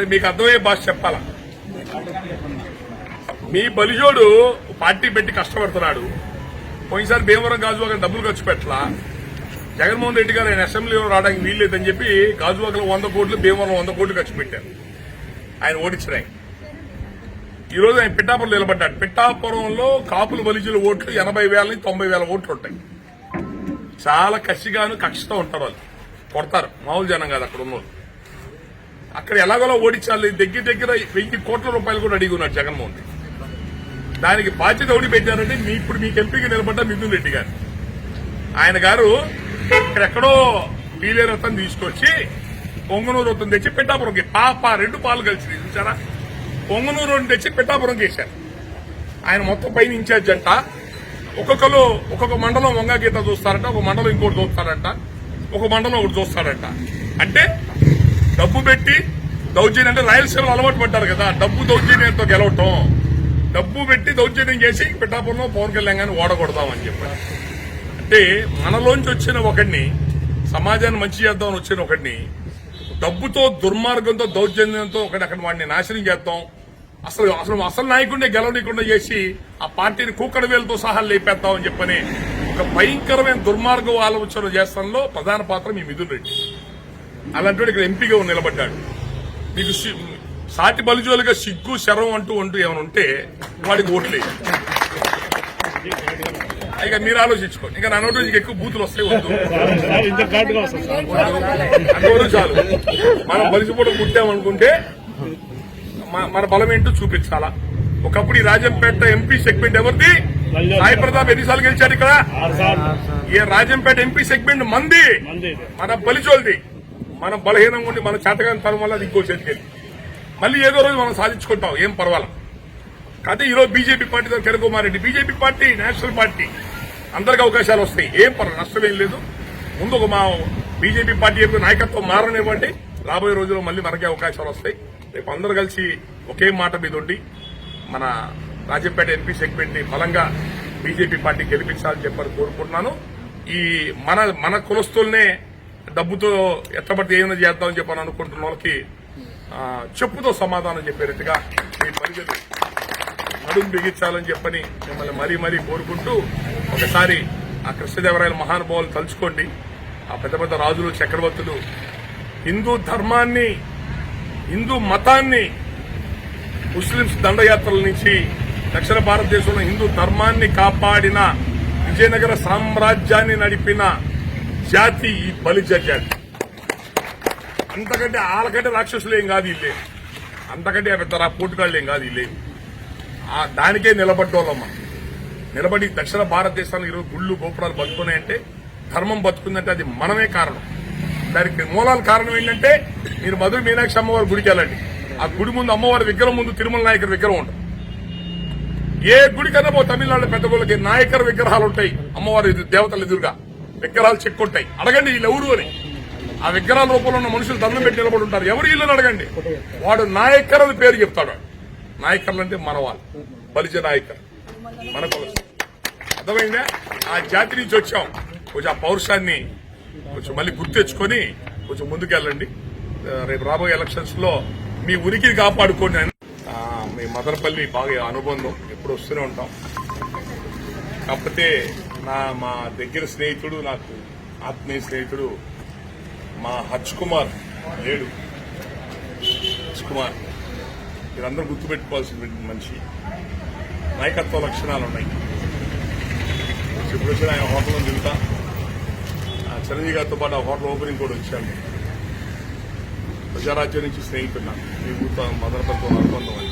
అంటే మీకు అర్థమయ్యే భాష చెప్పాలా. మీ బలిజోడు పార్టీ పెట్టి కష్టపడుతున్నాడు. పోయినసారి భీమవరం గాజువాక డబ్బులు ఖర్చు పెట్టలా. జగన్మోహన్ రెడ్డి గారు ఆయన అసెంబ్లీలో రావడానికి వీల్లేదని చెప్పి గాజువాకలో 100 కోట్లు, భీమవరం 100 కోట్లు ఖర్చు పెట్టారు. ఆయన ఓడించినాయి. ఈ రోజు ఆయన పిఠాపురం నిలబడ్డాడు. పిఠాపురంలో కాపులు బలిజుల ఓట్లు 80,000 నుంచి 90,000 ఓట్లు ఉంటాయి. చాలా కసిగాను కక్షతో ఉంటారు. వాళ్ళు కొడతారు, మామూలు జనం కాదు అక్కడ ఉన్నోళ్ళు. అక్కడ ఎలాగోలా ఓడించాలి. దగ్గర 1,000 కోట్ల రూపాయలు కూడా అడిగి ఉన్నాడు జగన్మోహన్ రెడ్డి. దానికి బాధ్యత ఎవడి పెట్టారంటే ఇప్పుడు మీకు ఎంపీకి నిలబడ్డ మిథున్ రెడ్డి గారు. ఆయన గారు ఇక్కడెక్కడో పీలే రథం తీసుకొచ్చి పొంగనూరు రథం తెచ్చి పిఠాపురంకి రెండు పాలు కలిసి చూసారా. పొంగనూరు తెచ్చి పిఠాపురంకి వేశారు. ఆయన మొత్తం పైన ఇన్ఛార్జ్ అంట. ఒక్కొక్క మండలం వంగా గీత చూస్తారంట, ఒక మండలం ఇంకోటి చూస్తారంట, ఒక మండలం ఒకటి చూస్తారంట. అంటే డబ్బు పెట్టి దౌర్జన్యం, అంటే రాయలసీమలో అలవాటు పడ్డారు కదా డబ్బు దౌర్జన్యంతో గెలవటం. డబ్బు పెట్టి దౌర్జన్యం చేసి పిఠాపురంలో పవన్ కళ్యాణ్ గారిని ఓడగొడదామని చెప్పారు. అంటే మనలోంచి వచ్చిన ఒకడిని, సమాజాన్ని మంచి చేద్దామని వచ్చిన ఒకడిని డబ్బుతో, దుర్మార్గంతో, దౌర్జన్యంతో అక్కడ వాడిని నాశనం చేద్దాం, అసలు నాయకుడిని గెలవనీయకుండా చేసి ఆ పార్టీని కూకడ వేలతో సహా లేపేద్దామని చెప్పని ఒక భయంకరమైన దుర్మార్గం ఆలోచన చేస్తాంలో ప్రధాన పాత్ర మీ మిథున్ రెడ్డి. అలాంటి ఇక్కడ ఎంపీగా నిలబడ్డాడు. మీకు సాటి బలిజోలుగా సిగ్గు శరం అంటూ ఏమైనా ఉంటే వాడికి ఓట్లేదు. ఇక మీరు ఆలోచించుకోండి. ఇక నా నోటి నుంచి ఎక్కువ బూతులు వస్తాయి వద్దు, అంతవరకు చాలు. మనం బలిసిపోవడం పుట్టామనుకుంటే మన బలం ఏంటో చూపించాలా. ఒకప్పుడు ఈ రాజంపేట ఎంపీ సెగ్మెంట్ ఎవరిది? సాయి ప్రతాప్ ఎన్నిసార్లు గెలిచాడు ఇక్కడ? ఈ రాజంపేట ఎంపీ సెగ్మెంట్ మంది, మన బలిచోల్ది. మనం బలహీనంగా ఉండి మన చేతగాని తరం వల్ల అది ఇంకో చేతికెళ్ళి మళ్ళీ ఏదో రోజు మనం సాధించుకుంటాం, ఏం పర్వాలా. కాకపోతే ఈరోజు BJP party Kiran Kumar Reddy, BJP party national party, అందరికి అవకాశాలు వస్తాయి, ఏం పర్వాలేదు, నష్టమేం లేదు. ముందు ఒక మా బీజేపీ పార్టీ నాయకత్వం మారనివ్వండి, రాబోయే రోజుల్లో మళ్ళీ మనకే అవకాశాలు వస్తాయి. రేపు అందరూ కలిసి ఒకే మాట మీద ఉండి మన రాజంపేట ఎంపీ సెగ్మెంట్ ని బలంగా బీజేపీ పార్టీ గెలిపించాలని చెప్పని కోరుకుంటున్నాను. ఈ మన కులస్తుల్నే డబ్బుతో ఎత్తబడితే ఏమైనా చేద్దామని చెప్పని అనుకుంటున్న వాళ్ళకి చెప్పుతో సమాధానం చెప్పేటట్టుగా మీ పరిస్థితి నడుము బిగించాలని చెప్పని మిమ్మల్ని మరీ కోరుకుంటూ ఒకసారి ఆ కృష్ణదేవరాయల మహానుభావులు తలుచుకోండి. ఆ పెద్ద రాజులు, చక్రవర్తులు హిందూ ధర్మాన్ని, హిందూ మతాన్ని ముస్లింస్ దండయాత్రల నుంచి దక్షిణ భారతదేశంలో హిందూ ధర్మాన్ని కాపాడిన, విజయనగర సామ్రాజ్యాన్ని నడిపిన జాతి ఈ బలిజ జాతి. అంతకంటే వాళ్ళకంటే రాక్షసులు ఏం కాదు ఇల్లే, అంతకంటే పెద్ద పోటుగాళ్ళు ఏం కాదు ఇల్లే. దానికే నిలబడ్డోళ్ళమ్మ. నిలబడి దక్షిణ భారతదేశానికి ఈరోజు గుళ్ళు గోపురాలు బతుకున్నాయంటే, ధర్మం బతుకుందంటే అది మనమే కారణం. దానికి మూలాల కారణం ఏంటంటే, మీరు మధుర మీనాక్షి అమ్మవారి గుడికి వెళ్ళండి. ఆ గుడి ముందు అమ్మవారి విగ్రహం ముందు తిరుమల నాయకర్ విగ్రహం ఉంటుంది. ఏ గుడికన్నా పో తమిళనాడు పెద్ద గుళ్ళకి నాయకర్ విగ్రహాలు ఉంటాయి. అమ్మవారి దేవతల ఎదురుగా విగ్రహాలు చెక్కుంటాయి. అడగండి వీళ్ళు ఎవరు అని. ఆ విగ్రహాల రూపంలో ఉన్న మనుషులు దండం పెట్టి నిలబడి ఉంటారు. ఎవరు వీళ్ళని అడగండి, వాడు నాయకర్ అని పేరు చెప్తాడు. నాయకర్లు అంటే మన వాళ్ళు, బలిజ నాయకర్, మన కులస్తులు. అర్థమైందా? ఆ జాతి నుంచి వచ్చాం. కొంచెం ఆ పౌరుషాన్ని కొంచెం మళ్ళీ గుర్తు తెచ్చుకొని కొంచెం ముందుకెళ్ళండి. రేపు రాబోయే ఎలక్షన్స్ లో మీ ఉనికిని కాపాడుకోండి. మీ మదనపల్లి బాగా అనుబంధం, ఎప్పుడు వస్తూనే ఉంటాం. కాకపోతే మా దగ్గర స్నేహితుడు, నాకు ఆత్మీయ స్నేహితుడు మా హర్ష్ కుమార్ లేడు. హర్ష్ కుమార్ మీరందరూ గుర్తుపెట్టుకోవాల్సిన మనిషి. నాయకత్వ లక్షణాలు ఉన్నాయి. ఇప్పుడు వచ్చిన ఆయన హోటల్లో దిగుతా, చిరంజీవి గారితో పాటు ఆ హోటల్ ఓపెనింగ్ కూడా వచ్చాను. ప్రజారాజ్యం నుంచి స్నేహితుడు నాకు, మీ ఊరితో మదనపల్లితో అనుబంధం అని.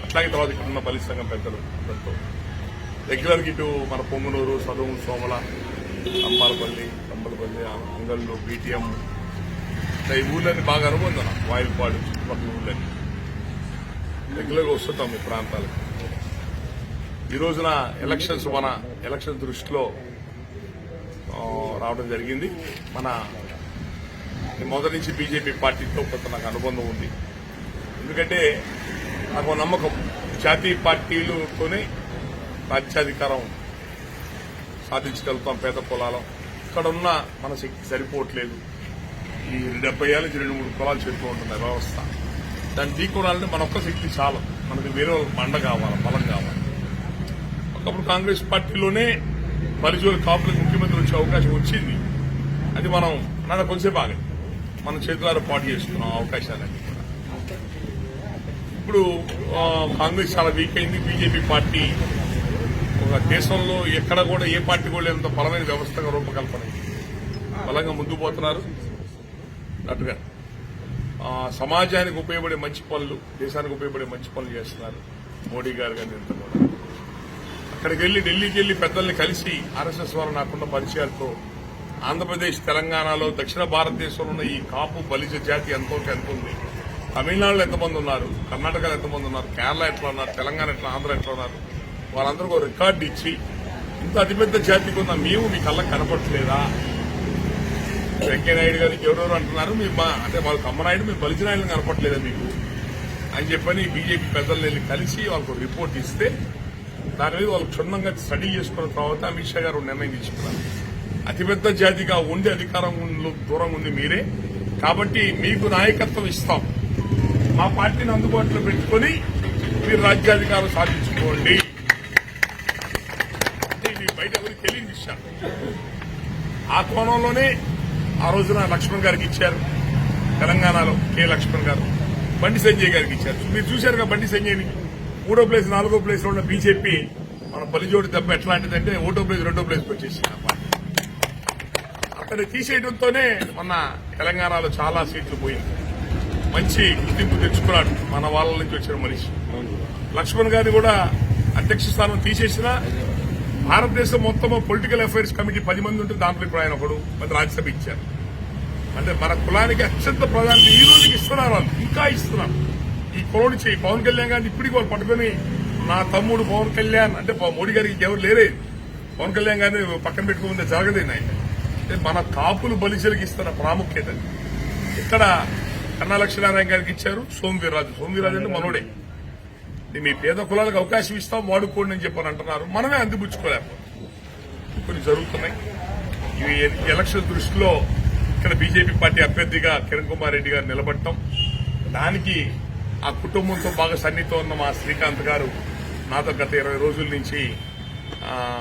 అట్లాగే తర్వాత ఇక్కడ ఉన్న బలి సంఘం పెద్దలు అందరితో రెగ్యులర్గా ఇటు మన పొంగునూరు, సదువు, సోమల, అంబాలపల్లి, అంగళ్ళు, బీటీఎం, ఈ ఊళ్ళని బాగా అనుబంధం. వాయిల్పాడు చుట్టుపక్కల ఊళ్ళని రెగ్యులర్గా వస్తుంటాం ఈ ప్రాంతాలకు. ఈ రోజున మన ఎలక్షన్ దృష్టిలో రావడం జరిగింది. మొదటి నుంచి బీజేపీ పార్టీతో కొంత నాకు అనుబంధం ఉంది. ఎందుకంటే నాకు నమ్మకం, జాతీయ పార్టీలతోనే రాజ్యాధికారం సాధించగలుగుతాం. పేద కులాలం ఇక్కడ ఉన్న మన శక్తి సరిపోవట్లేదు. ఈ 70 ఏళ్ళ నుంచి 2-3 కులాలు చేస్తూ ఉంటున్న వ్యవస్థ. దాన్ని ఢీకొనాలంటే మన ఒక్క శక్తి చాలు. మనకు వేరే మండ కావాలి, బలం కావాలి. ఒకప్పుడు కాంగ్రెస్ పార్టీలోనే బలిజోలు కాపులకు ముఖ్యమంత్రి వచ్చే అవకాశం వచ్చింది. అది మనం కొంచెంసేపు ఆగదు, మనం చేతులారా పాటు చేసుకున్నాం అవకాశాలన్నీ. ఇప్పుడు కాంగ్రెస్ చాలా వీక్ అయింది. బీజేపీ పార్టీ ఒక దేశంలో ఎక్కడ కూడా ఏ పార్టీ కూడా ఎంత బలమైన వ్యవస్థగా రూపకల్పన బలంగా ముందుకు పోతున్నారు. అటుగా సమాజానికి ఉపయోగపడే మంచి పనులు, దేశానికి ఉపయోగపడే మంచి పనులు చేస్తున్నారు మోడీ గారు. కానీ అక్కడికి వెళ్లి ఢిల్లీకి వెళ్లి పెద్దల్ని కలిసి ఆర్ఎస్ఎస్ వారు నాకున్న పరిచయాలతో ఆంధ్రప్రదేశ్, తెలంగాణలో, దక్షిణ భారతదేశంలో ఉన్న ఈ కాపు బలిజ జాతి ఎంత ఉంది, తమిళనాడులో ఎంతమంది ఉన్నారు, కర్ణాటకలో ఎంతమంది ఉన్నారు, కేరళ ఎట్లా ఉన్నారు, తెలంగాణ ఎట్లా, ఆంధ్ర ఎట్లా ఉన్నారు, వాళ్ళందరికీ ఒక రికార్డు ఇచ్చి ఇంత అతిపెద్ద జాతికి ఉన్న మేము మీ కళ్ళకి కనపడట్లేదా? వెంకయ్యనాయుడు గారికి ఎవరెవరు అంటున్నారు, అంటే వాళ్ళు కమ్మనాయుడు, మీరు బలిజనాయుడు కనపడలేదా మీకు అని చెప్పని బీజేపీ పెద్దలు వెళ్ళి కలిసి వాళ్ళకు రిపోర్ట్ ఇస్తే దాని మీద వాళ్ళు క్షుణ్ణంగా స్టడీ చేసుకున్న తర్వాత అమిత్ షా గారు నిర్ణయం తీసుకున్నారు. అతిపెద్ద జాతిగా ఉండి అధికారంలో దూరంగా ఉంది మీరే, కాబట్టి మీకు నాయకత్వం ఇస్తాం, మా పార్టీని అందుబాటులో పెట్టుకుని మీరు రాజ్యాధికారం సాధించుకోండి. అంటే ఇది బయట ఎవరికి తెలియని విషయం. ఆ కోణంలోనే ఆ రోజున లక్ష్మణ్ గారికి ఇచ్చారు, తెలంగాణలో కె లక్ష్మణ్ గారు, బండి సంజయ్ గారికి ఇచ్చారు. మీరు చూశారుగా బండి సంజయ్ని 3వ ప్లేస్ 4వ ప్లేస్ లో ఉన్న బీజేపీ మన బలిజోడి దెబ్బ ఎట్లాంటిదంటే 1వ ప్లేస్ 2వ ప్లేస్కి వచ్చేసింది. అతన్ని తీసేయడంతోనే మొన్న తెలంగాణలో చాలా సీట్లు పోయింది. మంచి గుర్తింపు తెచ్చుకున్నాడు మన వాళ్ళ నుంచి వచ్చిన మనిషి. లక్ష్మణ్ గారిని కూడా అధ్యక్ష స్థానం తీసేసినా భారతదేశం మొత్తం పొలిటికల్ అఫైర్స్ కమిటీ 10 మంది ఉంటే దాంట్లో ఇప్పుడు ఆయన ఒకడు రాజ్యసభ ఇచ్చారు. అంటే మన కులానికి అత్యంత ప్రాధాన్యత ఈ రోజుకి ఇస్తున్నారు, వాళ్ళు ఇంకా ఇస్తున్నారు. ఈ కులం చేయి పవన్ కళ్యాణ్ గారిని ఇప్పటికి వాళ్ళు పట్టుకుని నా తమ్ముడు పవన్ కళ్యాణ్ అంటే మోడీ గారికి ఎవరు లేరే, పవన్ కళ్యాణ్ గారిని పక్కన పెట్టుకుంటే జరగలేదు ఆయన. అంటే మన కాపులు బలిజలకు ఇస్తున్న ప్రాముఖ్యత ఇక్కడ కన్నా లక్ష్మీనారాయణ గారికి ఇచ్చారు. సోమవీర్రాజు అంటే మనోడే. మీ పేద కులాలకు అవకాశం ఇస్తాం, వాడుకోండి అని చెప్పని అంటున్నారు. మనమే అందిపుచ్చుకోలేకపోతున్నాం. కొన్ని జరుగుతున్నాయి. ఈ ఎలక్షన్ దృష్టిలో ఇక్కడ బీజేపీ పార్టీ అభ్యర్థిగా కిరణ్ కుమార్ రెడ్డి గారు నిలబడటం, దానికి ఆ కుటుంబంతో బాగా సన్నిహితం ఉన్న మా శ్రీకాంత్ గారు నాతో గత 20 రోజుల నుంచి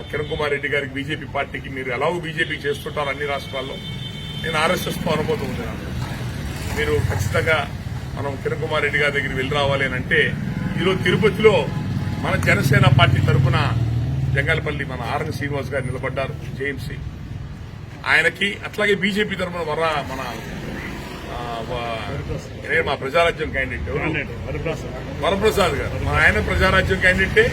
కిరణ్ కుమార్ రెడ్డి గారికి బీజేపీ పార్టీకి మీరు ఎలాగో బీజేపీ చేస్తుంటారు అన్ని రాష్ట్రాల్లో, నేను ఆర్ఎస్ఎస్తో అనుభవం ఉంది నాకు, మీరు ఖచ్చితంగా మనం కిరణ్ కుమార్ రెడ్డి గారి దగ్గరికి వెళ్ళి రావాలి అని అంటే, ఈరోజు తిరుపతిలో మన జనసేన పార్టీ తరఫున జంగాలపల్లి మన ఆర్ఎన్ శ్రీనివాస్ గారు నిలబడ్డారు, జేఎంసీ. ఆయనకి అట్లాగే బీజేపీ తరఫున మన మా ప్రజారాజ్యం క్యాండిడేట్ వరప్రసాద్ గారు, ఆయన ప్రజారాజ్యం క్యాండిడేటే.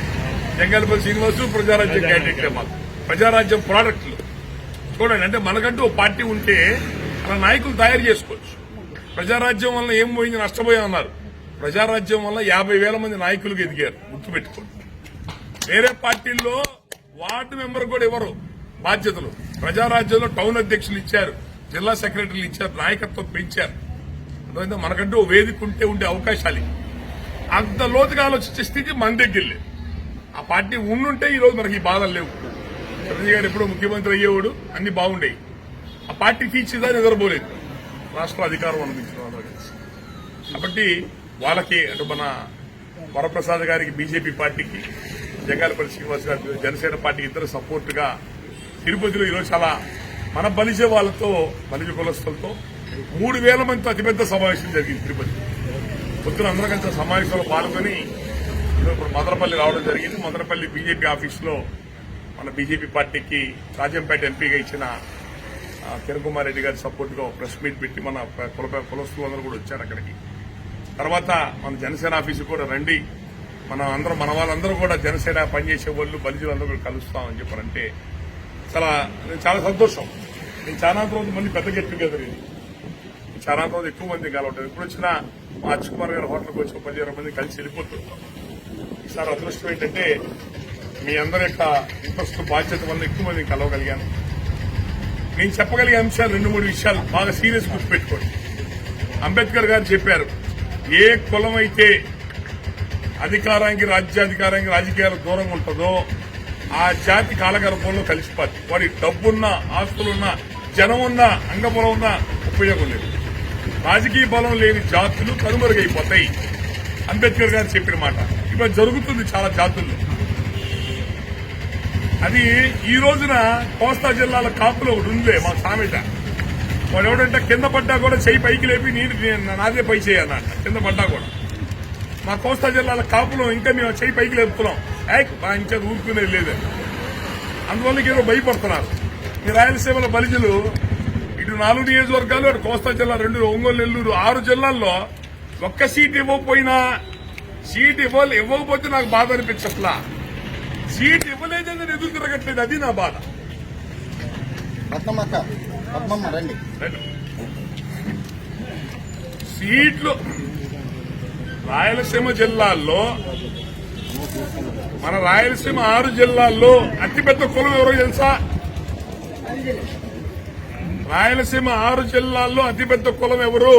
జంగాలపల్లి శ్రీనివాసు ప్రజారాజ్యం క్యాండిడేటే. మాకు ప్రజారాజ్యం ప్రాడక్ట్లు చూడండి. అంటే మనకంటూ ఒక పార్టీ ఉంటే అలా నాయకులు తయారు చేసుకోవచ్చు. ప్రజారాజ్యం వల్ల ఏం పోయింది, నష్టపోయామన్నారు. ప్రజారాజ్యం వల్ల 50,000 మంది నాయకులకు ఎదిగారు, గుర్తుపెట్టుకోండి. వేరే పార్టీల్లో వార్డు మెంబర్ కూడా ఎవరు బాధ్యతలు. ప్రజారాజ్యంలో టౌన్ అధ్యక్షులు ఇచ్చారు, జిల్లా సెక్రటరీలు ఇచ్చారు, నాయకత్వం పెంచారు. అందువల్ల మనకంటూ వేదిక ఉండే అవకాశాలు అంత లోతుగా ఆలోచించే స్థితి మన దగ్గర లేదు. ఆ పార్టీ ఉండుంటే ఈ రోజు మనకి ఈ బాధలు లేవు. చిరంజీవి గారు ఎప్పుడో ముఖ్యమంత్రి అయ్యేవాడు, అన్ని బాగుండేవి. ఆ పార్టీ తీర్చిదా నిద్రపోలేదు, రాష్ట్ర అధికారం అందించడం కలిసి. కాబట్టి వాళ్ళకి అటు మన వరప్రసాద్ గారికి బీజేపీ పార్టీకి, జంగాలపల్లి శ్రీనివాస్ గారికి జనసేన పార్టీ ఇద్దరు సపోర్ట్ గా తిరుపతిలో ఈరోజు చాలా మన బలిజ వాళ్ళతో, బలిజ కులస్తులతో 3,000 మందితో అతిపెద్ద సమావేశం జరిగింది తిరుపతి. పొద్దున అందరం కలిసి సమావేశంలో పాల్గొని ఇప్పుడు మదనపల్లి రావడం జరిగింది. మదనపల్లి బీజేపీ ఆఫీసులో మన బీజేపీ పార్టీకి రాజంపేట ఎంపీగా ఇచ్చిన కిరణ్ కుమార్ రెడ్డి గారి సపోర్ట్ గా ప్రెస్ మీట్ పెట్టి మన కులస్తులందరూ కూడా వచ్చారు అక్కడికి. తర్వాత మన జనసేన ఆఫీసు కూడా రండి, మన వాళ్ళందరూ కూడా జనసేన పనిచేసే వాళ్ళు బలిజీలందరూ కూడా కలుస్తామని చెప్పారంటే చాలా సంతోషం. నేను చాలా రోజు మంది పెద్ద గెట్ టుగెదర్, ఇది చాలా రోజు ఎక్కువ మంది కలవటం. ఎప్పుడు వచ్చినా మా అచ్చుకుమార్ గారి హోటల్కి వచ్చి 10-20 మంది కలిసి వెళ్ళిపోతుంటాం. ఈసారి అదృష్టం ఏంటంటే మీ అందరి యొక్క ఇంట్రెస్ట్ బాధ్యత వల్ల ఎక్కువ మందిని కలవగలిగాను. నేను చెప్పగలిగే అంశాలు 2-3 విషయాలు బాగా సీరియస్ గుర్తుపెట్టుకోండి. అంబేద్కర్ గారు చెప్పారు, ఏ కులం అయితే అధికారానికి, రాజ్యాధికారానికి, రాజకీయాలకు దూరంగా ఉంటుందో ఆ జాతి కాలగర్భంలో కలిసిపోద్ది. వాడి డబ్బున్నా, ఆస్తులున్నా, జనం ఉన్నా, అంగబలం ఉన్నా ఉపయోగం లేదు. రాజకీయ బలం లేని జాతులు కనుమరుగైపోతాయి. అంబేద్కర్ గారు చెప్పిన మాట ఇప్పుడు జరుగుతుంది చాలా జాతుల్లో. అది ఈ రోజున కోస్తా జిల్లాల కాపులో ఒకటి ఉందే మా సామెత. వాడు ఎవడంటే కింద పడ్డా కూడా చెయ్యి పైకి లేపి నాదే పై చేయన్నట. కింద పడ్డా కూడా మా కోస్తా జిల్లాల కాపులో ఇంకా మేము చెయ్యి పైకి లేపుతున్నాం. ఇంకా ఊరుకునేది లేదు. అందువల్ల ఏదో భయపడుతున్నారు. ఈ రాయలసీమల బలిజలు ఇటు 4 నియోజకవర్గాలు, అటు కోస్తా జిల్లా 2, ఒంగోలు, నెల్లూరు 6 జిల్లాల్లో ఒక్క సీట్ ఇవ్వకపోయినా, సీట్ ఇవ్వకపోతే నాకు బాధ అనిపించట్లా. సీట్ ఇవ్వలేదని ఎదురు తిరగట్లేదు, అది నా బాధ. సీట్లు రాయలసీమ జిల్లాల్లో, మన రాయలసీమ 6 జిల్లాల్లో అతిపెద్ద కులం ఎవరో తెలుసా? రాయలసీమ 6 జిల్లాల్లో అతిపెద్ద కులం ఎవరు?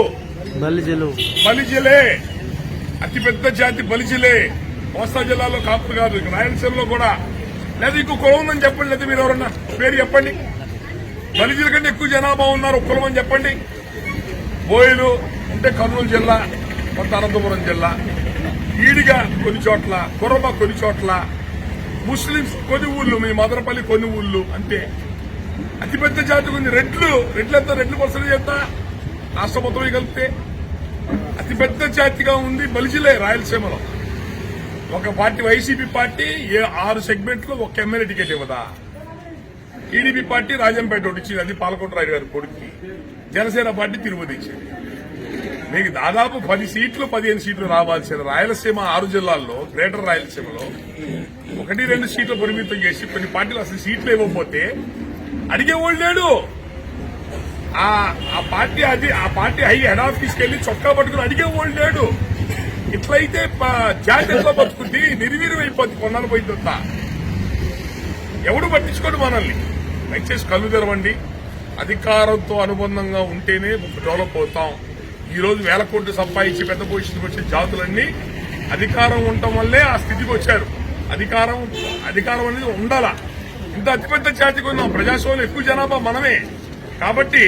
బలిజలే. అతిపెద్ద జాతి బలిజలే. కోస్తా జిల్లాలో కాపులు కాదు, రాయలసీమలో కూడా. లేదా ఇంకో కులం ఉందని చెప్పండి, లేదా మీరు ఎవరన్నా పేరు చెప్పండి. బలిజల కంటే ఎక్కువ జనాభా ఉన్నారు ఒక కులం అని చెప్పండి. బోయలు ఉంటే కర్నూలు జిల్లా, కొంత అనంతపురం జిల్లా, ఈడిగా కొన్ని చోట్ల, కురబ కొన్ని చోట్ల, ముస్లింస్ కొన్ని ఊళ్ళు, మీ మదనపల్లి కొన్ని ఊళ్ళు అంతే. అతిపెద్ద జాతి ఉంది రెడ్లు పర్సెంట్ చేస్తా రాష్ట్ర మొత్తం కలిపితే అతిపెద్ద జాతిగా ఉంది బలిజలే రాయలసీమలో. ఒక పార్టీ వైసీపీ పార్టీ 6 సెగ్మెంట్లు ఒక ఎమ్మెల్యే టికెట్ ఇవ్వదా? టీడీపీ పార్టీ రాజంపేట ఒకటి ఇచ్చింది, అది పాలకొండరాయుడు గారి కొడుకు. జనసేన పార్టీ తిరుపతి ఇచ్చింది. మీకు దాదాపు 10 సీట్లు 15 సీట్లు రావాల్సిన రాయలసీమ 6 జిల్లాల్లో, గ్రేటర్ రాయలసీమలో 1-2 సీట్లు పరిమితం చేసి కొన్ని పార్టీలు అసలు సీట్లు ఇవ్వకపోతే అడిగేవాళ్ళు లేడు. ఆ పార్టీ హెడ్ ఆఫీస్కి వెళ్లి చొక్కా పట్టుకుని అడిగేవాళ్ళు లేడు. ఇట్లయితే జాతీయంలో బతుకుంది, నిర్వీర్యం అయిపోద్ది. కొన్నాళ్ళు పోయిందంతా ఎవడు పట్టించుకోడు మనల్ని. దయచేసి కళ్ళు తెరవండి. అధికారంతో అనుబంధంగా ఉంటేనే డెవలప్ అవుతాం. ఈ రోజు 1000 కోట్లు సంపాదించి పెద్ద పొజిషన్కి వచ్చే జాతులన్నీ అధికారం ఉండటం వల్లే ఆ స్థితికి వచ్చారు. అధికారం అనేది ఉండాలా. ఇంత అతిపెద్ద జాతికి ఉన్నాం. ప్రజాస్వామ్యం ఎక్కువ జనాభా మనమే. కాబట్టి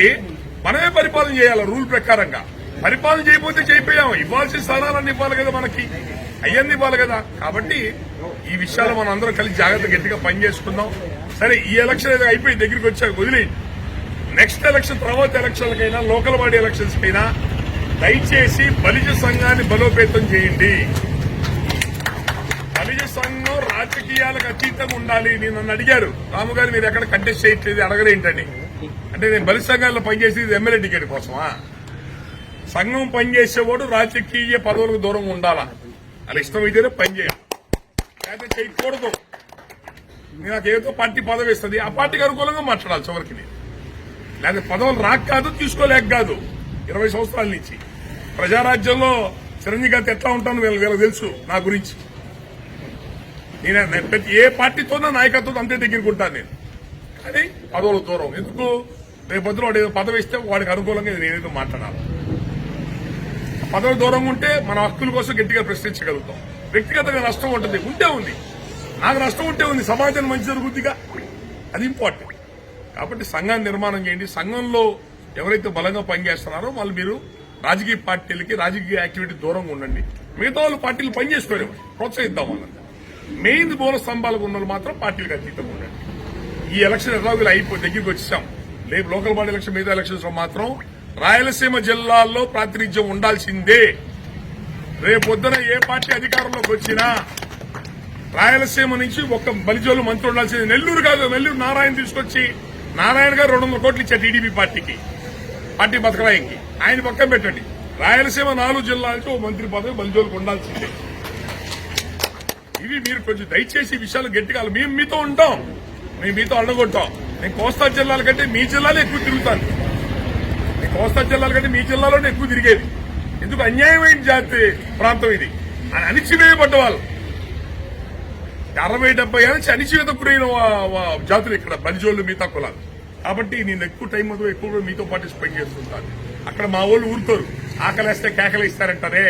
మనమే పరిపాలన చేయాలి రూల్ ప్రకారంగా. పరిపాలన చేయకపోతే చేయిపోయాం. ఇవ్వాల్సిన స్థానాలన్నీ ఇవ్వాలి కదా, మనకి అయ్యన్ని ఇవ్వాలి కదా. కాబట్టి ఈ విషయాలు మనం అందరం కలిసి జాగ్రత్త గట్టిగా పనిచేసుకుందాం. సరే, ఈ ఎలక్షన్ ఏదో అయిపోయి దగ్గరికి వచ్చాక వదిలేయండి. నెక్స్ట్ ఎలక్షన్, తర్వాత ఎలక్షన్లకైనా, లోకల్ బాడీ ఎలక్షన్స్ కైనా దయచేసి బలిజ సంఘాన్ని బలోపేతం చేయండి. బలిజ సంఘం రాజకీయాలకు అతీతంగా ఉండాలి. నన్ను అడిగారు, రాము గారు మీరు ఎక్కడ కంటెస్ట్ చేయట్లేదు, అడగరేంటని. అంటే నేను బలి సంఘాల్లో పనిచేసేది ఎమ్మెల్యే టికెట్ కోసమా? సంఘం పనిచేసేవాడు రాజకీయ పదవులకు దూరంగా ఉండాలా. అలా ఇష్టమైతేనే పనిచేయాలి, లేకపోతే చేయకూడదు. నాకు ఏదో పార్టీ పదవి ఇస్తుంది, ఆ పార్టీకి అనుకూలంగా మాట్లాడాలి చివరికి. లేకపోతే పదవులు రాక కాదు, తీసుకోలేక కాదు. 20 సంవత్సరాల నుంచి ప్రజారాజ్యంలో చిరంజీవి గారితో ఎట్లా ఉంటాను వీళ్ళకి తెలుసు నా గురించి. నేను ప్రతి ఏ పార్టీతోనో నాయకత్వం అంతే దగ్గరకుంటాను నేను. కానీ పదవుల దూరం ఎందుకు? రేపొద్దున వాడు ఏదో పదవి ఇస్తే వాడికి అనుకూలంగా నేనేదో మాట్లాడాలి. పదవి దూరంగా ఉంటే మన హక్కుల కోసం గట్టిగా ప్రశ్నించగలుగుతాం. వ్యక్తిగతంగా నష్టం ఉంటుంది, ఉంది. నాకు నష్టం ఉంటే ఉంది, సమాజానికి మంచి జరుగుద్దిగా, అది ఇంపార్టెంట్. కాబట్టి సంఘాన్ని నిర్మాణం చేయండి. సంఘంలో ఎవరైతే బలంగా పనిచేస్తున్నారో వాళ్ళు మీరు రాజకీయ పార్టీలకి, రాజకీయ యాక్టివిటీ దూరంగా ఉండండి. మిగతా వాళ్ళు పార్టీలు పనిచేసుకోరు, ప్రోత్సహిద్దాం వాళ్ళని. మెయిన్ మూల స్తంభాలకు ఉన్న వాళ్ళు మాత్రం పార్టీలకు అతీతంగా ఉండండి. ఈ ఎలక్షన్ ఎలాగో అయిపోయి దగ్గరికి వచ్చేసాం. రేపు లోకల్ బాడీ ఎలక్షన్, మిగతా ఎలక్షన్స్ లో మాత్రం రాయలసీమ జిల్లాల్లో ప్రాతినిధ్యం ఉండాల్సిందే. రేపొద్దున ఏ పార్టీ అధికారంలోకి వచ్చినా రాయలసీమ నుంచి ఒక బలిజోలు మంత్రి ఉండాల్సిందే. నెల్లూరు కాదు, నెల్లూరు నారాయణ తీసుకొచ్చి, నారాయణ గారు 200 కోట్లు ఇచ్చారు టీడీపీ పార్టీకి, పార్టీ బతకరాయికి. ఆయన పక్కన పెట్టండి. రాయలసీమ 4 జిల్లాలతో మంత్రి పదవి బలిజోలకు ఉండాల్సిందే. ఇవి మీరు కొంచెం దయచేసి ఈ విషయాలు గట్టిగా, మేము మీతో ఉంటాం, మేము మీతో అడగొట్టాం. నేను కోస్తా జిల్లాల కంటే మీ జిల్లాలో ఎక్కువ తిరుగుతాను. నేను కోస్తా జిల్లాల కంటే మీ జిల్లాలోనే ఎక్కువ తిరిగేది. ఎందుకు? అన్యాయమైన జాతి ప్రాంతం ఇది. అణిచివేయబడ్డ వాళ్ళు 60-70 ఏళ్ళ నుంచి అణిచివేత గురైన జాతులు ఇక్కడ బలిజోళ్లు, మిగతా కులాలు. కాబట్టి నేను ఎక్కువ టైం ఎక్కువ మీతో పార్టిసిపేట్ చేస్తుంటాను. అక్కడ మా వాళ్ళు ఊరుతారు, ఆకలేస్తే కేకలు ఇస్తారంటారే,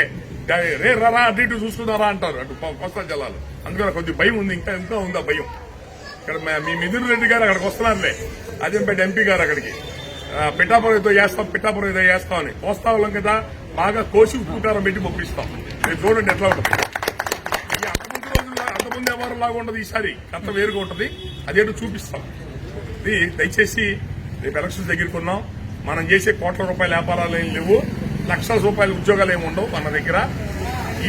రే రా అటు ఇటు చూసుకున్నారా అంటారు అటు కోస్తా జిల్లాలో. అందుకని కొద్దిగా భయం ఉంది, ఇంకా ఉంది ఆ భయం. ఇక్కడ మీ మిథున్ రెడ్డి గారు అక్కడికి వస్తున్నారులే, అజంపేట ఎంపీ గారు అక్కడికి పిఠాపురం ఏదో చేస్తాం అని. కోస్తా వాళ్ళం కదా, బాగా కోసి ఉప్పు కారం పెట్టి పంపిస్తాం. మీరు చూడండి ఎట్లా ఉంటుంది. ఈ అంతకుముందు రోజుల్లో అంతకుముందు వ్యవహారం లాగా ఉండదు, ఈసారి అంత వేరుగా ఉంటుంది. అదేంటో చూపిస్తాం. ఇది దయచేసి రేపు ఎలక్షన్స్ దగ్గరికి ఉన్నాం. మనం చేసే కోట్ల రూపాయల వ్యాపారాలు ఏం లేవు, లక్షల రూపాయల ఉద్యోగాలు ఏమి ఉండవు మన దగ్గర.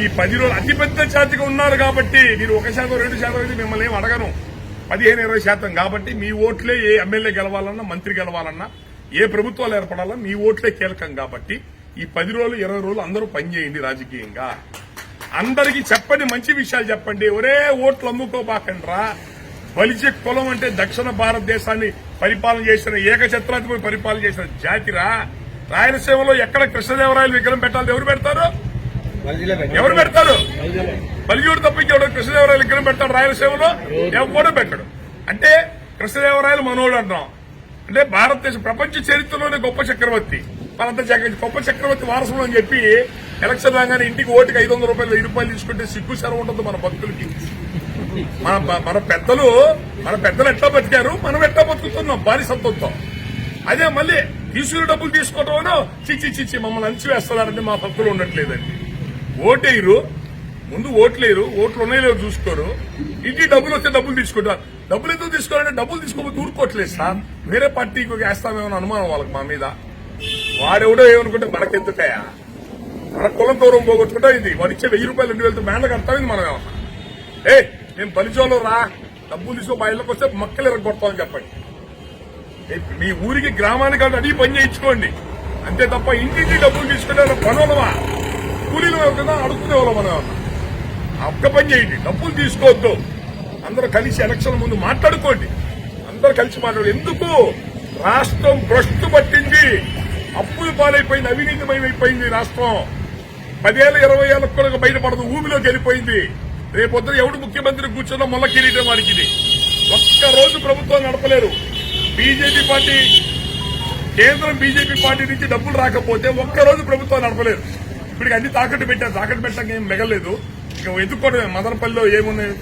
ఈ 10 రోజులు అతిపెద్ద జాతిగా ఉన్నారు కాబట్టి మీరు 1% 2% అయితే మిమ్మల్ని ఏం అడగను, 15-20% కాబట్టి మీ ఓట్లే ఏ ఎమ్మెల్యే గెలవాలన్నా, మంత్రి గెలవాలన్నా, ఏ ప్రభుత్వాలు ఏర్పడాలన్నా మీ ఓట్లే కీలకం. కాబట్టి ఈ 10 రోజులు 20 రోజులు అందరూ పనిచేయండి రాజకీయంగా. అందరికీ చెప్పండి, మంచి విషయాలు చెప్పండి. ఒరే ఓట్లు అమ్ముకోబాకండ్రా. బలిజ కులం అంటే దక్షిణ భారతదేశాన్ని పరిపాలన చేసిన, ఏకఛత్రాధిపతి పరిపాలన చేసిన జాతిరా. రాయలసీమలో ఎక్కడ కృష్ణదేవరాయలు విగ్రహం పెట్టాలి, ఎవరు పెడతారు? ఎవరు పెడతారు? బలిజోడు తప్పించి ఎవరు కృష్ణదేవరాయలు విగ్రహం పెడతాడు రాయలసీమలో? ఎవరు పెట్టడు. అంటే కృష్ణదేవరాయలు మనోడు అంటాం. అంటే భారతదేశ ప్రపంచ చరిత్రలోనే గొప్ప చక్రవర్తి, మనంత గొప్ప చక్రవర్తి వారసులు అని చెప్పి ఎలక్షన్ రాగానే ఇంటికి ఓటుకి 500 రూపాయలు 1000 రూపాయలు తీసుకుంటే సిగ్గు సెలవు ఉంటుంది మన భక్తులకి. మన పెద్దలు ఎట్లా బతికారు, మనం ఎట్లా బతుకుతున్నాం బానిసత్వంతో. అదే మళ్ళీ తీసుకునే డబ్బులు తీసుకోవడం చిచ్చి మమ్మల్ని అంచివేస్తున్నారంటే మా భక్తులు ఉండట్లేదండి. ఓటేయరు, ముందు ఓట్లేరు, ఓట్లు ఉన్నాయో చూసుకోరు. ఇంటికి డబ్బులు వస్తే డబ్బులు తీసుకుంటారు. డబ్బులు ఎందుకు తీసుకోవాలంటే డబ్బులు తీసుకోకపోతే ఊరుకోవట్లేదు సార్. వేరే పార్టీకి వేస్తామేమో అనుమానం వాళ్ళకి మా మీద. వాడెవడో ఏమనుకుంటే మనకెందుకయా, మన కులం గౌరవం పోగొట్టుకుంటా. ఇది వాడు ఇచ్చే 1000 రూపాయలు 2000 మేళ్ళకి అర్థమైంది మనం ఏమన్నా. మేము బలిజోలో రా, డబ్బులు తీసుకో మా ఇళ్ళకి వస్తే మక్కలు ఎరగొడతామని చెప్పండి. మీ ఊరికి గ్రామానికి అడిగి పని చేయించుకోండి అంతే తప్ప ఇంటింటి డబ్బులు తీసుకుంటే పనులమా, కూలీలు ఎవరికైనా అడుగుకునే వాళ్ళం మనం ఏమన్నా. ఒక్క పని చేయండి, డబ్బులు తీసుకోవద్దు. అందరూ కలిసి ఎలక్షన్ ముందు మాట్లాడుకోండి, అందరూ కలిసి మాట్లాడు. ఎందుకు రాష్ట్రం భ్రష్టు పట్టింది, అప్పులు పాలైపోయింది, అవినీతిమయమైపోయింది రాష్ట్రం. 10 ఏళ్ళ 20 ఏళ్ళకు కూడా బయటపడదు, ఊబిలోకి వెళ్ళిపోయింది. రేపొద్దున ఎవడు ముఖ్యమంత్రి కూర్చున్నా మొల్ల కిరీటం వారికి. ఇది ఒక్కరోజు ప్రభుత్వం నడపలేరు. బీజేపీ పార్టీ, కేంద్రం బీజేపీ పార్టీ నుంచి డబ్బులు రాకపోతే ఒక్కరోజు ప్రభుత్వం నడపలేరు. ఇప్పటికి అన్ని తాకట్టు పెట్టారు, తాకట్టు పెట్టడానికి ఏం మిగలేదు. ఇక ఎదుర్కోవడమే. మదనపల్లిలో ఏమున్నాయి,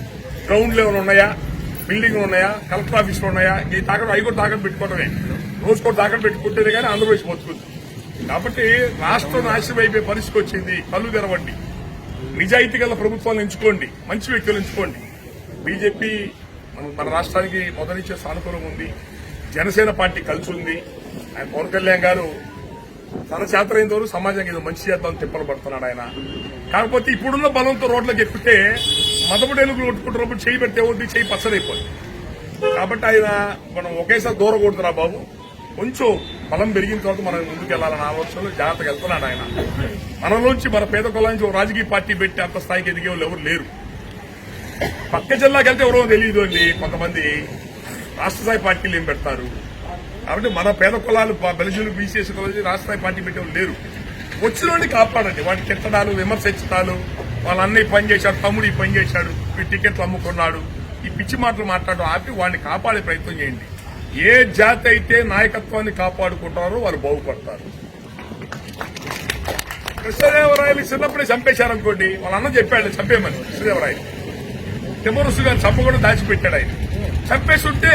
గ్రౌండ్ లెవెల్ ఉన్నాయా, బిల్డింగ్లు ఉన్నాయా, కలెక్టర్ ఆఫీసులు ఉన్నాయా, ఈ తాకట్టు అవి కూడా తాకట్టు పెట్టుకోవడమే. రోజు కూడా తాకట్టు పెట్టుకుంటేనే కానీ ఆంధ్రప్రదేశ్ బతుకుంది. కాబట్టి రాష్ట్రం నాశనం అయిపోయే పరిస్థితి వచ్చింది. కళ్ళు తెరవండి, నిజాయితీ గల ప్రభుత్వాలను ఎంచుకోండి, మంచి వ్యక్తులు ఎంచుకోండి. బీజేపీ మన రాష్ట్రానికి మొదటిచ్చే సానుకూలంగా ఉంది. జనసేన పార్టీ కలిసి ఉంది. ఆయన పవన్ కళ్యాణ్ గారు తన చేతనైనంత వరకు సమాజానికి ఏదో మంచి చేద్దామని తిప్పలు పడుతున్నాడు ఆయన. కాకపోతే ఇప్పుడున్న బలంతో రోడ్లకు ఎక్కితే మదముడేలుగులు కొట్టుకుంటున్నప్పుడు చేయి పెడితే అవుద్ది, చేయి పచ్చడైపోయింది. కాబట్టి ఆయన మనం ఒకేసారి దూరకూడదురా బాబు, కొంచెం బలం పెరిగిన తర్వాత మనం ముందుకు వెళ్లాలన్న ఆలోచనలో జాగ్రత్తగా వెళ్తున్నాడు ఆయన. మనలోంచి మన పేద కులానికి ఒక రాజకీయ పార్టీ పెట్టి అంత స్థాయికి ఎదిగే వాళ్ళు ఎవరు లేరు. పక్క జిల్లాకి వెళ్తే ఎవరో తెలియదు అండి. కొంతమంది రాష్ట్ర స్థాయి పార్టీలు ఏం పెడతారు. కాబట్టి మన పేద కులాలు బలిజీలు బీసీఎస్ కులాలు రాష్ట్ర స్థాయి పార్టీ పెట్టేవాళ్ళు లేరు. వచ్చిన కాపాడండి. వాటిని తిట్టడాలు, విమర్శించడాలు, వాళ్ళ అన్నయ్య పని చేశాడు, తమ్ముడు ఈ పని చేశాడు, ఈ టికెట్లు అమ్ముకున్నాడు, ఈ పిచ్చి మాటలు మాట్లాడడం ఆపి వాడిని కాపాడే ప్రయత్నం చేయండి. ఏ జాతి అయితే నాయకత్వాన్ని కాపాడుకుంటారో వాళ్ళు బాగుపడతారు. కృష్ణదేవరాయలు చిన్నప్పుడే చంపేశారనుకోండి, వాళ్ళ అన్న చెప్పాడు చంపేయమని. కృష్ణదేవరాయలు తిమ్మరుసు గారు చంపకుండా దాచిపెట్టాడు. ఆయన చంపేస్తుంటే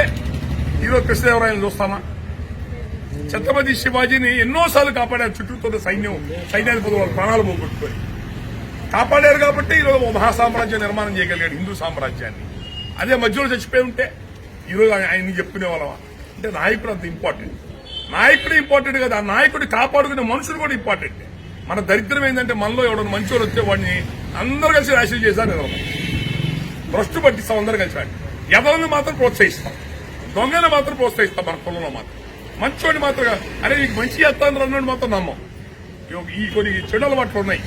ఈరోజు కృష్ణదేవరాయలు చూస్తామా? ఛత్రపతి శివాజీని ఎన్నోసార్లు కాపాడారు. చుట్టూతో సైన్యాధిపతి వాళ్ళు ప్రాణాలు పోగొట్టుకొని కాపాడారు. కాబట్టి ఈరోజు మహాసామ్రాజ్యం నిర్మాణం చేయగలిగాడు, హిందూ సామ్రాజ్యాన్ని. అదే మధ్యలో చచ్చిపోయి ఉంటే ఈరోజు ఆయన్ని చెప్పుకునే వాళ్ళమా? అంటే నాయకుడు అంత ఇంపార్టెంట్. నాయకుడు ఇంపార్టెంట్ కదా, ఆ నాయకుడిని కాపాడుకునే మనుషులు కూడా ఇంపార్టెంట్. మన దరిద్రం ఏంటంటే మనలో ఎవడన్నా మంచివాడు వస్తే వాడిని అందరూ కలిసి రాశి చేశారు. భ్రష్టు పట్టిస్తాం అందరూ కలిసి. వాడిని ఎదలని మాత్రం ప్రోత్సహిస్తాం, దొంగని మాత్రం ప్రోత్సహిస్తాం. మన కులంలో మాత్రం మంచివాడిని మాత్రం అరే నీకు మంచి చేస్తాను అన్నాడు మాత్రం నమ్మం. ఈ కొన్ని చెడు అలవాట్లు ఉన్నాయి,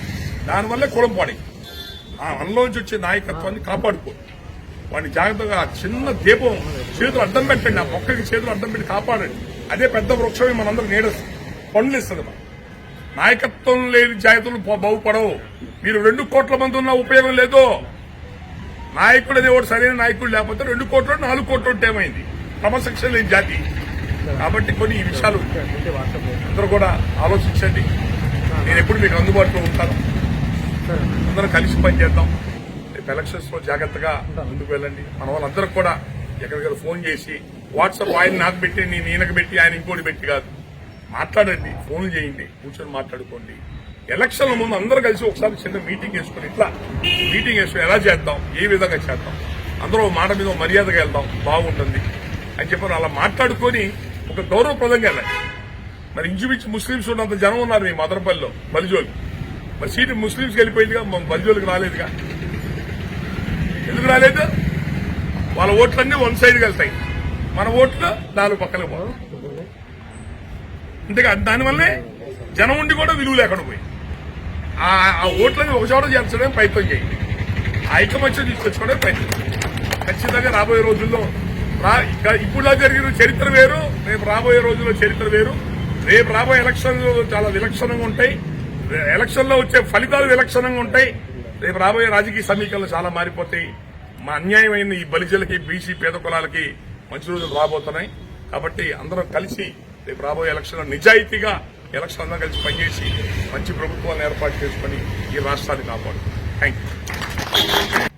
దానివల్లే కులం పాడి. ఆ మనలోంచి వచ్చే నాయకత్వాన్ని కాపాడుకో. వాడిని జాగ్రత్తగా చిన్న దీపం చేతులు అడ్డం పెట్టండి, ఆ మొక్కకి చేతులు అడ్డం పెట్టి కాపాడండి. అదే పెద్ద వృక్షమే మనందరూ నీడ పండ్లు ఇస్తుంది. నాయకత్వం లేని జాగ్రత్తలు బాగుపడవు. మీరు 2 కోట్ల మంది ఉన్న ఉపయోగం లేదు. నాయకుడు అనేవాడు సరైన నాయకుడు లేకపోతే 2 కోట్లు 4 కోట్లు ఉంటే ఏమైంది? క్రమశిక్షణ లేని జాతి. కాబట్టి కొన్ని ఈ విషయాలు అందరూ కూడా ఆలోచించండి. నేను ఎప్పుడు మీకు అందుబాటులో ఉంటాను. అందరం కలిసి పనిచేద్దాం. ఎలక్షన్స్ లో జాగ్రత్తగా ముందుకు వెళ్ళండి. మన వాళ్ళందరూ కూడా ఎక్కడికైనా ఫోన్ చేసి వాట్సాప్ ఆయన నాకు పెట్టి నేను ఈయనకు పెట్టి ఆయన ఇంకోటి పెట్టి కాదు, మాట్లాడండి, ఫోన్ చేయండి, కూర్చొని మాట్లాడుకోండి. ఎలక్షన్ల ముందు అందరూ కలిసి ఒకసారి చిన్న మీటింగ్ వేసుకుని ఇట్లా మీటింగ్ వేసుకుని ఎలా చేద్దాం, ఏ విధంగా చేద్దాం, అందరూ మాట మీద మర్యాదగా వెళ్దాం బాగుంటుంది అని చెప్పి అలా మాట్లాడుకొని ఒక గౌరవప్రదంగా వెళ్ళాలి. మరి ఇంచుమించు ముస్లింస్ ఉన్నంత జనం ఉన్నారు మీ మదనపల్లిలో బలిజోలు. మరి సీటు ముస్లింస్కి వెళ్ళిపోయిందిగా, బలిజోలికి రాలేదుగా. ఎందుకు రాలేదు? వాళ్ళ ఓట్లన్నీ వన్ సైడ్కి వెళ్తాయి, మన ఓట్లు 4 పక్కలకు పోతాయి. అంతేగా, దానివల్లే జనం ఉండి కూడా విలువ లేకుండా పోయి ఆ ఓట్లని ఒక చోట చేర్చడానికి ప్రయత్నం చేయండి. ఐకమత్యం తీసుకొచ్చుకోవడానికి ప్రయత్నం చేయండి. ఖచ్చితంగా రాబోయే రోజుల్లో ఇప్పుడు జరిగిన చరిత్ర వేరు, రేపు రాబోయే రోజుల్లో చరిత్ర వేరు. రేపు రాబోయే ఎలక్షన్లు చాలా విలక్షణంగా ఉంటాయి. ఎలక్షన్లో వచ్చే ఫలితాలు విలక్షణంగా ఉంటాయి. రేపు రాబోయే రాజకీయ సమీకరణలు చాలా మారిపోతాయి. మా అన్యాయమైన ఈ బలిజలకి, బీసీ పేద కులాలకి మంచి రోజులు రాబోతున్నాయి. కాబట్టి అందరం కలిసి రేపు రాబోయే ఎలక్షన్లో నిజాయితీగా ఎలక్షన్ అందరం కలిసి పనిచేసి మంచి ప్రభుత్వాన్ని ఏర్పాటు చేసుకుని ఈ రాష్ట్రాన్ని కాపాడు. Thank you.